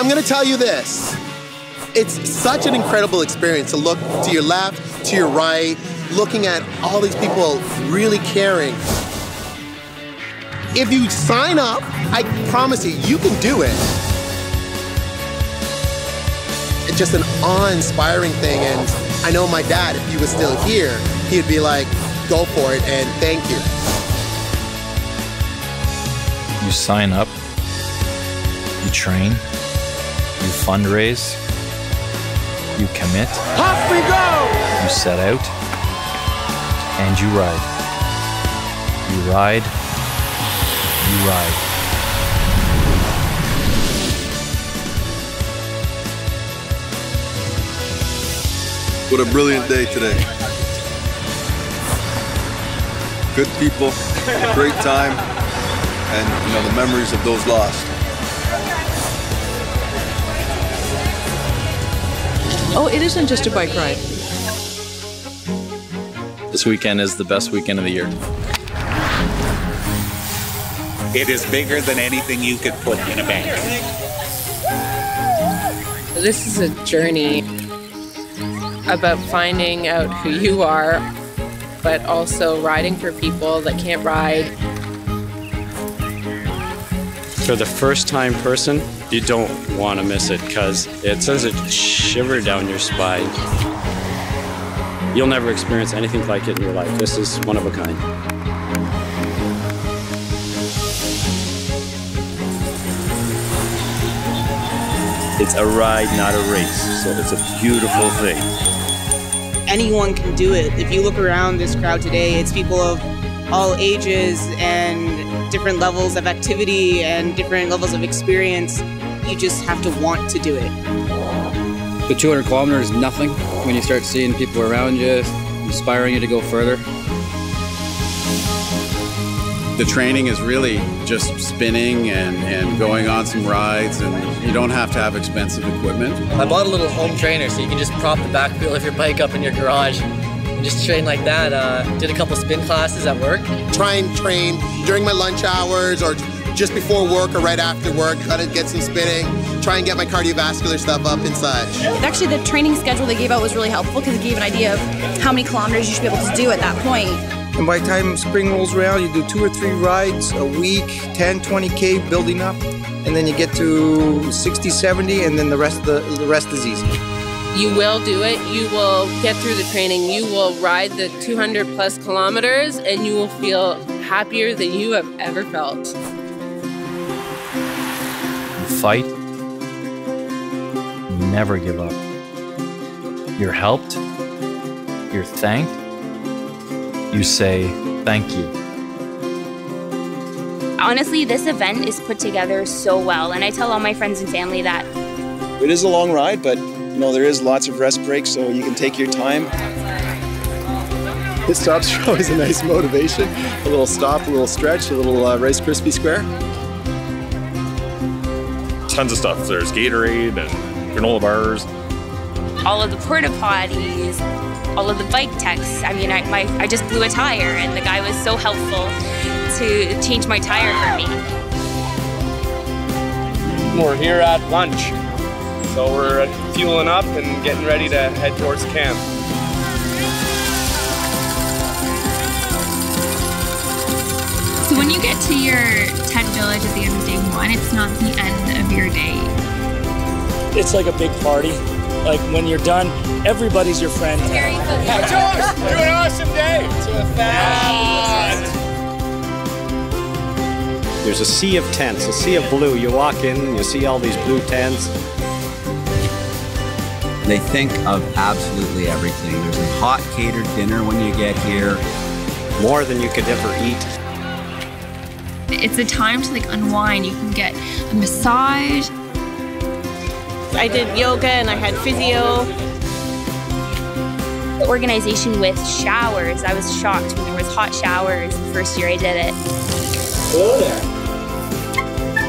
I'm gonna tell you this. It's such an incredible experience to look to your left, to your right, looking at all these people really caring. If you sign up, I promise you, you can do it. It's just an awe-inspiring thing, and I know my dad, if he was still here, he'd be like, go for it and thank you. You sign up, you train, you fundraise, you commit. Off we go! You set out, and you ride. You ride, you ride. What a brilliant day today. Good people, great time, and the memories of those lost. Oh, it isn't just a bike ride. This weekend is the best weekend of the year. It is bigger than anything you could put in a bank. This is a journey about finding out who you are, but also riding for people that can't ride. For the first-time person, you don't want to miss it because it sends a shiver down your spine. You'll never experience anything like it in your life. This is one of a kind. It's a ride, not a race, so it's a beautiful thing. Anyone can do it. If you look around this crowd today, it's people of all ages and different levels of activity and different levels of experience. You just have to want to do it. The 200 kilometers is nothing when you start seeing people around you, inspiring you to go further. The training is really just spinning and going on some rides, and you don't have to have expensive equipment. I bought a little home trainer so you can just prop the back wheel of your bike up in your garage and just train like that. Did a couple spin classes at work. Try and train during my lunch hours or just before work or right after work, kind of get some spinning, try and get my cardiovascular stuff up and such. Actually, the training schedule they gave out was really helpful because it gave an idea of how many kilometers you should be able to do at that point. And by the time spring rolls around, you do 2 or 3 rides a week, 10, 20K building up, and then you get to 60, 70, and then the rest is easy. You will do it. You will get through the training. You will ride the 200 plus kilometers and you will feel happier than you have ever felt. You fight. You never give up. You're helped. You're thanked. You say thank you. Honestly, this event is put together so well, and I tell all my friends and family that. It is a long ride, but there is lots of rest breaks, so you can take your time. Pit stops are always a nice motivation. A little stop, a little stretch, a little Rice Krispie square. Tons of stuff. There's Gatorade and granola bars. All of the porta potties, all of the bike techs. I mean, I just blew a tire and the guy was so helpful to change my tire for me. We're here at lunch. So we're fueling up and getting ready to head towards camp. So when you get to your tent village at the end of day 1, it's not the end of your day. It's like a big party. Like when you're done, everybody's your friend. Josh, do an awesome day. To a fast. There's a sea of tents, a sea of blue. You walk in, you see all these blue tents. They think of absolutely everything. There's a hot catered dinner when you get here. More than you could ever eat. It's a time to unwind. You can get a massage. I did yoga and I had physio. The organization with showers, I was shocked when there was hot showers the first year I did it. Hello there.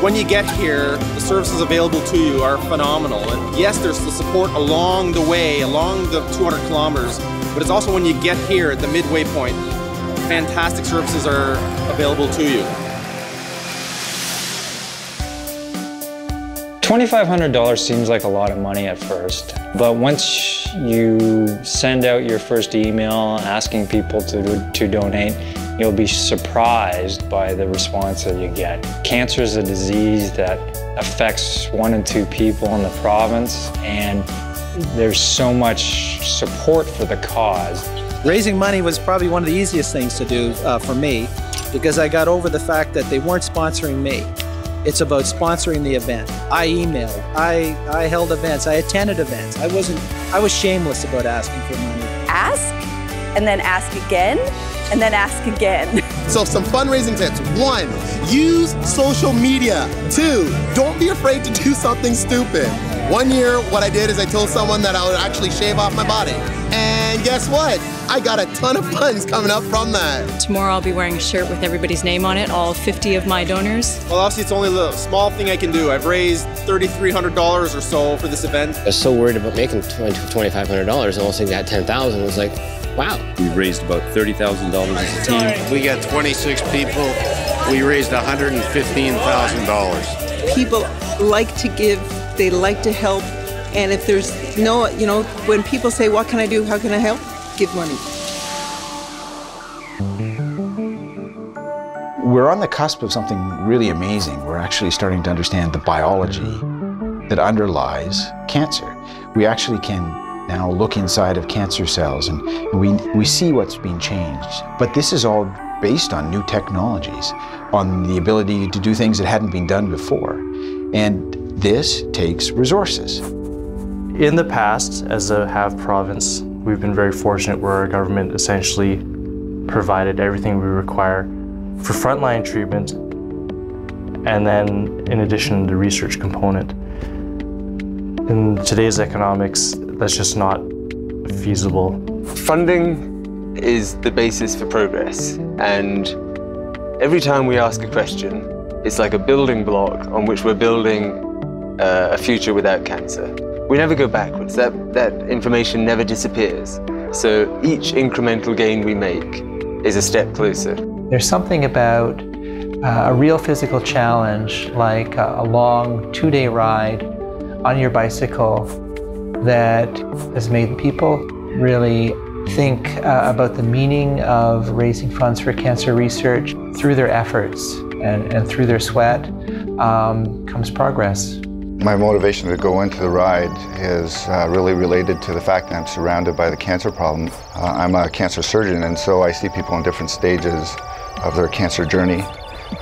When you get here, the services available to you are phenomenal. And yes, there's the support along the way, along the 200 kilometers, but it's also when you get here at the midway point, fantastic services are available to you. $2,500 seems like a lot of money at first, but once you send out your first email asking people to donate, you'll be surprised by the response that you get. Cancer is a disease that affects 1 in 2 people in the province, and there's so much support for the cause. Raising money was probably one of the easiest things to do for me, because I got over the fact that they weren't sponsoring me. It's about sponsoring the event. I emailed, I held events, I attended events. I was shameless about asking for money. Ask, and then ask again, and then ask again. So some fundraising tips. 1, use social media. 2, don't be afraid to do something stupid. 1 year, what I did is I told someone that I would actually shave off my body. And guess what? I got a ton of funds coming up from that. Tomorrow I'll be wearing a shirt with everybody's name on it, all 50 of my donors. Well, obviously it's only the small thing I can do. I've raised $3,300 or so for this event. I was so worried about making $2,500 and almost got $10,000. It was like, wow. We raised about $30,000 as a team. We got 26 people. We raised $115,000. People like to give, they like to help, and if there's no, when people say, what can I do, how can I help? Give money. We're on the cusp of something really amazing. We're actually starting to understand the biology that underlies cancer. We actually can now look inside of cancer cells and we see what's being changed. But this is all based on new technologies, on the ability to do things that hadn't been done before. And this takes resources. In the past, as a Have province, we've been very fortunate where our government essentially provided everything we require for frontline treatment, and then in addition, the research component. In today's economics, that's just not feasible. Funding is the basis for progress, and every time we ask a question, it's like a building block on which we're building a future without cancer. We never go backwards. That information never disappears. So each incremental gain we make is a step closer. There's something about a real physical challenge, like a long 2-day ride on your bicycle, that has made people really think about the meaning of raising funds for cancer research. Through their efforts and through their sweat comes progress. My motivation to go into the ride is really related to the fact that I'm surrounded by the cancer problem. I'm a cancer surgeon, and so I see people in different stages of their cancer journey.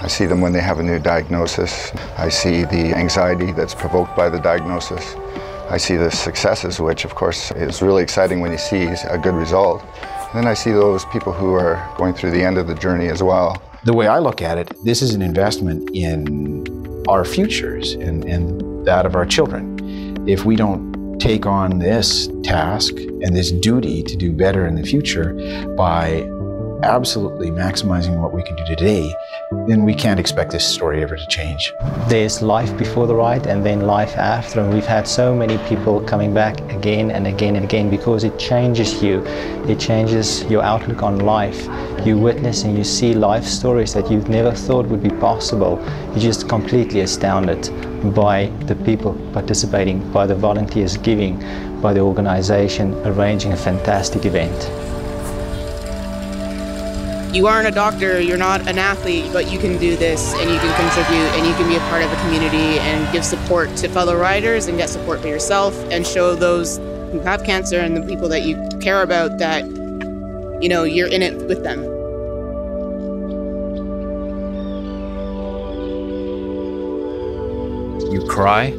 I see them when they have a new diagnosis. I see the anxiety that's provoked by the diagnosis. I see the successes, which of course is really exciting when you see a good result. And then I see those people who are going through the end of the journey as well. The way I look at it, this is an investment in our futures and that of our children. If we don't take on this task and this duty to do better in the future by absolutely maximizing what we can do today, then we can't expect this story ever to change. There's life before the ride and then life after, and we've had so many people coming back again and again and again because it changes you. It changes your outlook on life. You witness and you see life stories that you've never thought would be possible. You're just completely astounded by the people participating, by the volunteers giving, by the organization arranging a fantastic event. You aren't a doctor, you're not an athlete, but you can do this and you can contribute and you can be a part of the community and give support to fellow riders and get support for yourself and show those who have cancer and the people that you care about that, you're in it with them. You cry,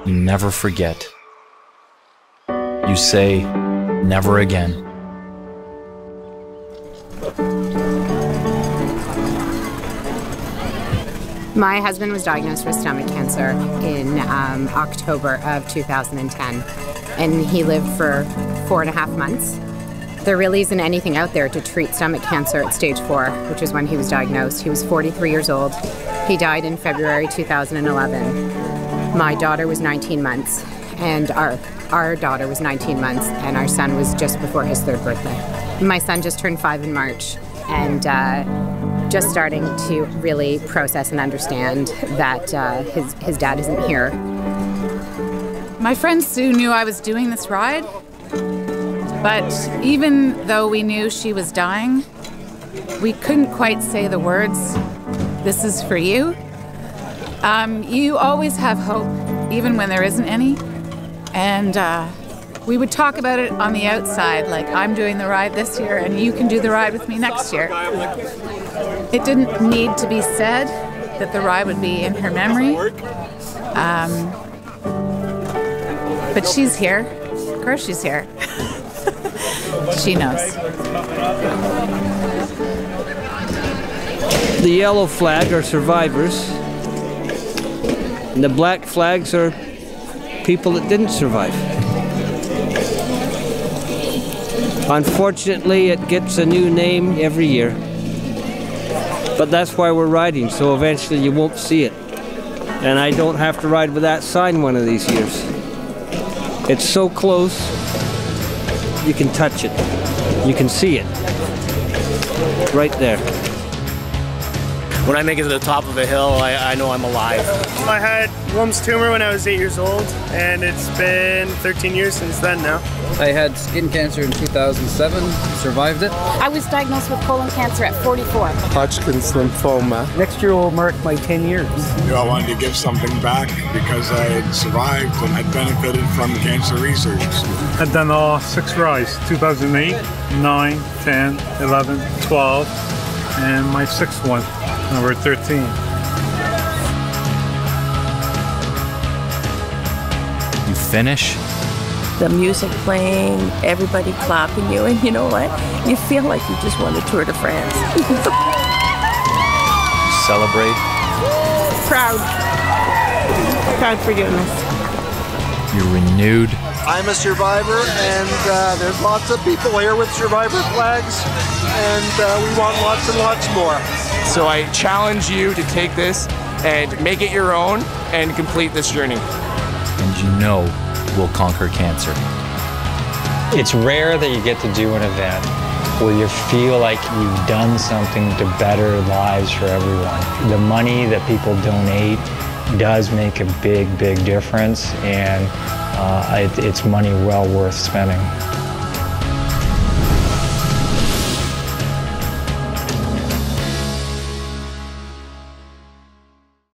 you never forget. You say, never again. My husband was diagnosed with stomach cancer in October of 2010, and he lived for 4.5 months. There really isn't anything out there to treat stomach cancer at stage 4, which is when he was diagnosed. He was 43 years old. He died in February 2011. My daughter was 19 months, and our daughter was 19 months, and our son was just before his 3rd birthday. My son just turned 5 in March, and just starting to really process and understand that his dad isn't here. My friend Sue knew I was doing this ride, but even though we knew she was dying, we couldn't quite say the words, "This is for you." You always have hope, even when there isn't any. And we would talk about it on the outside, like, I'm doing the ride this year and you can do the ride with me next year. It didn't need to be said that the ride would be in her memory. But she's here. Of course she's here. She knows. The yellow flag are survivors, and the black flags are people that didn't survive. Unfortunately, it gets a new name every year. But that's why we're riding, so eventually you won't see it. And I don't have to ride with that sign one of these years. It's so close, you can touch it. You can see it. Right there. When I make it to the top of a hill, I know I'm alive. I had Wilms tumor when I was 8 years old, and it's been 13 years since then now. I had skin cancer in 2007, survived it. I was diagnosed with colon cancer at 44. Hodgkin's lymphoma. Next year will mark my 10 years. I wanted to give something back because I had survived and had benefited from cancer research. I've done all 6 rides, 2008, 9, 10, 11, 12, and my 6th one, number 13. You finish? The music playing, everybody clapping you, and you know what? You feel like you just won the Tour de France. Celebrate? Proud. Proud for doing this. You're renewed. I'm a survivor, and there's lots of people here with survivor flags, and we want lots and lots more. So I challenge you to take this and make it your own and complete this journey. And you know we'll conquer cancer. It's rare that you get to do an event where you feel like you've done something to better lives for everyone. The money that people donate does make a big, big difference, and it's money well worth spending.